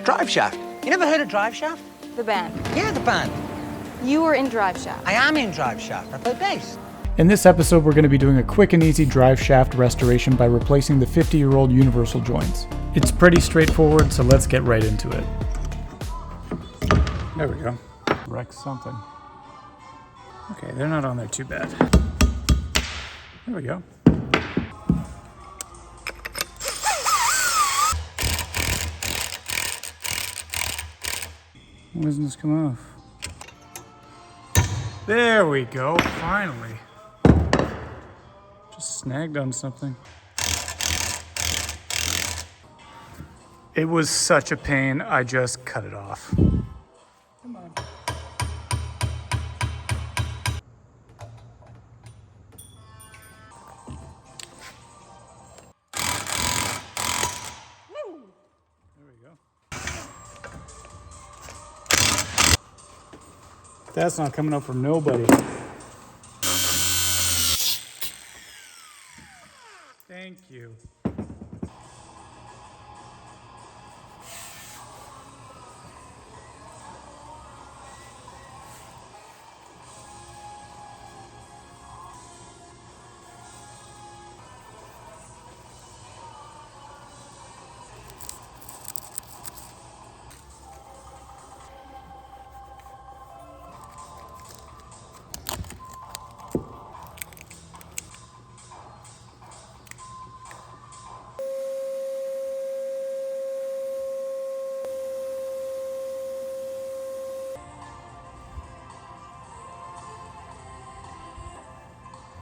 DriveShaft. You never heard of DriveShaft? The band. Yeah, the band. You were in DriveShaft. I am in DriveShaft. I play bass. In this episode, we're going to be doing a quick and easy drive shaft restoration by replacing the 50-year-old universal joints. It's pretty straightforward, so let's get right into it. There we go. Wreck something. Okay, they're not on there too bad. There we go. Why doesn't this come off? There we go, finally. Just snagged on something. It was such a pain, I just cut it off. Come on. There we go. That's not coming up for nobody. Thank you.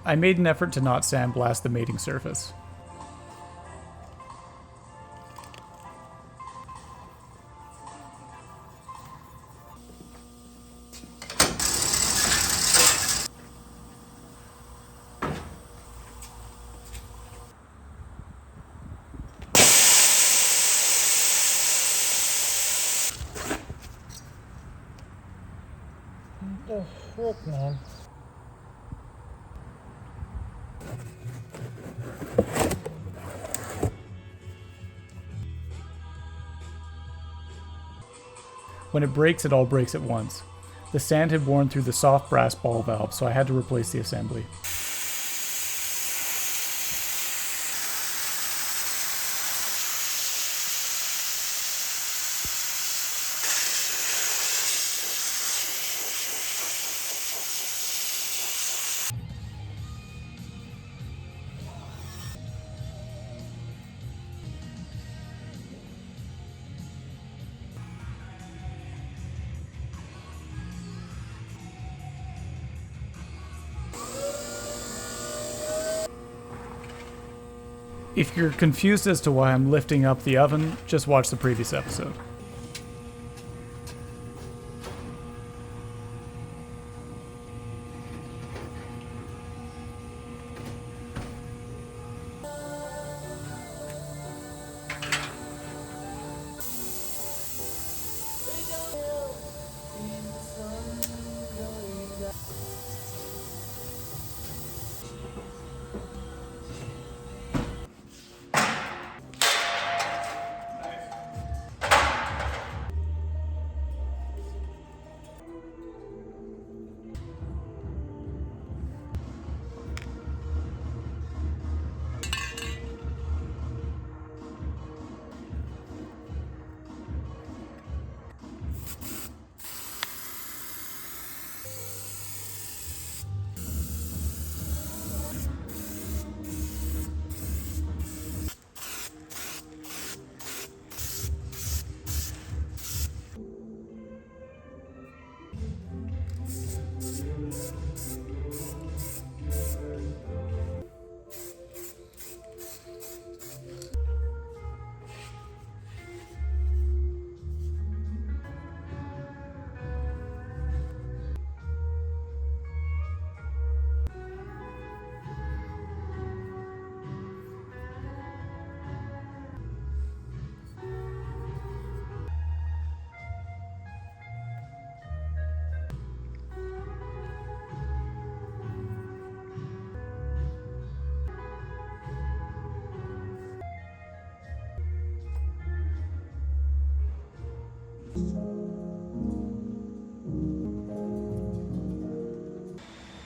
I made an effort to not sandblast the mating surface. What the frick, man? When it breaks, it all breaks at once. The sand had worn through the soft brass ball valve, so I had to replace the assembly. If you're confused as to why I'm lifting up the oven, just watch the previous episode.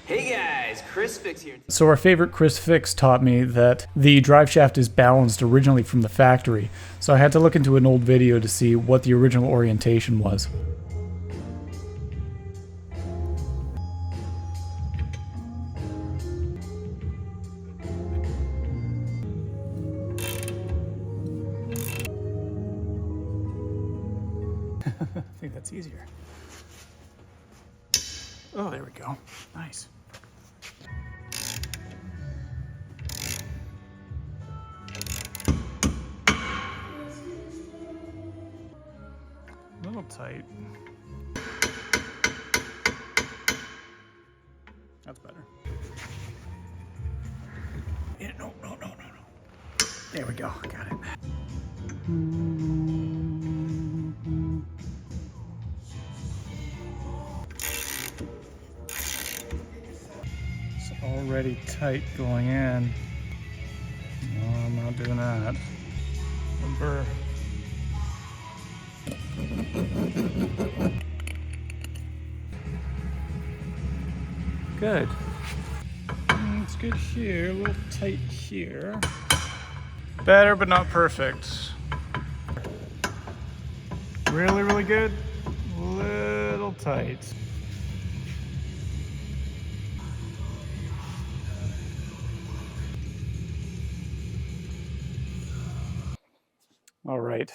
Hey guys, Chris Fix here. So our favorite Chris Fix taught me that the drive shaft is balanced originally from the factory. So I had to look into an old video to see what the original orientation was. I think that's easier. Oh, there we go. Nice. A little tight. That's better. Yeah, no. There we go. Got it. It's already tight going in. No, I'm not doing that. Burr. Good. It's good here, a little tight here. Better, but not perfect. Really, really good. Little tight. All right.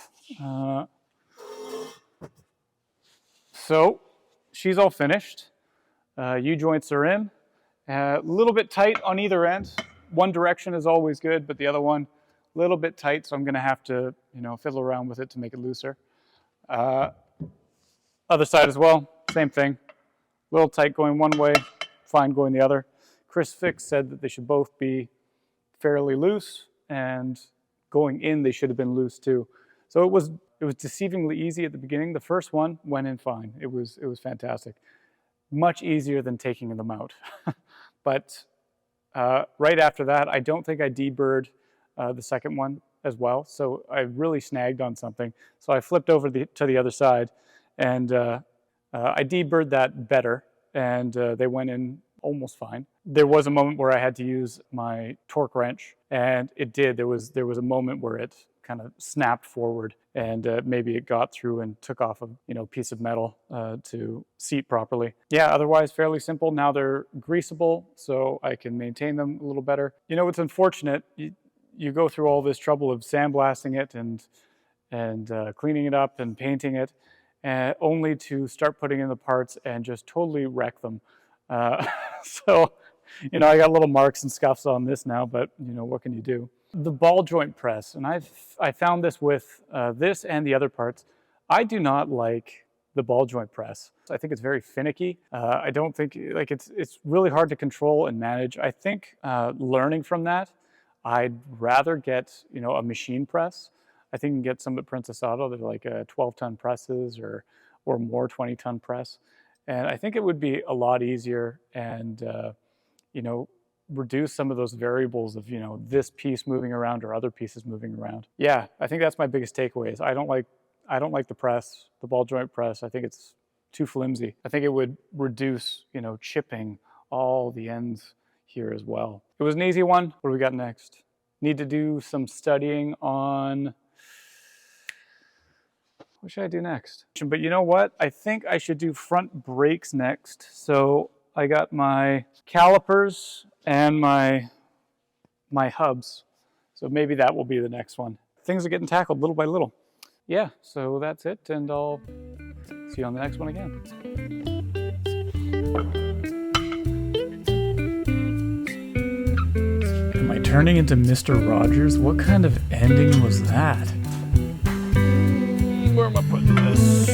So she's all finished. U-joints are in. A little bit tight on either end. One direction is always good, but the other one a little bit tight, so I'm going to have to, fiddle around with it to make it looser. Other side as well, same thing. A little tight going one way, fine going the other. Chris Fix said that they should both be fairly loose, and going in they should have been loose too. So it was deceivingly easy at the beginning. The first one went in fine. It was fantastic. Much easier than taking them out. But right after that, I don't think I deburred the second one as well. So I really snagged on something. So I flipped over to the other side, and I deburred that better, and they went in almost fine. There was a moment where I had to use my torque wrench, and it did. There was a moment where it kind of snapped forward, and maybe it got through and took off a piece of metal to seat properly. Yeah, otherwise fairly simple. Now they're greasable, so I can maintain them a little better. It's unfortunate. You go through all this trouble of sandblasting it and cleaning it up and painting it, only to start putting in the parts and just totally wreck them. So, I got little marks and scuffs on this now, but what can you do? The ball joint press, and I found this with this and the other parts. I do not like the ball joint press. I think it's very finicky. I don't think it's really hard to control and manage. I think learning from that, I'd rather get a machine press. I think you can get some at Princess Auto. They're like 12-ton presses or more 20-ton press, and I think it would be a lot easier and reduce some of those variables of this piece moving around or other pieces moving around. Yeah, I think that's my biggest takeaway. Is I don't like the press, the ball joint press. I think it's too flimsy. I think it would reduce chipping all the ends here as well. It was an easy one. What do we got next? Need to do some studying on, what should I do next? But you know what? I think I should do front brakes next. So I got my calipers and my hubs. So maybe that will be the next one. Things are getting tackled little by little. Yeah, so that's it, and I'll see you on the next one again. Am I turning into Mr. Rogers? What kind of ending was that? Where am I putting this?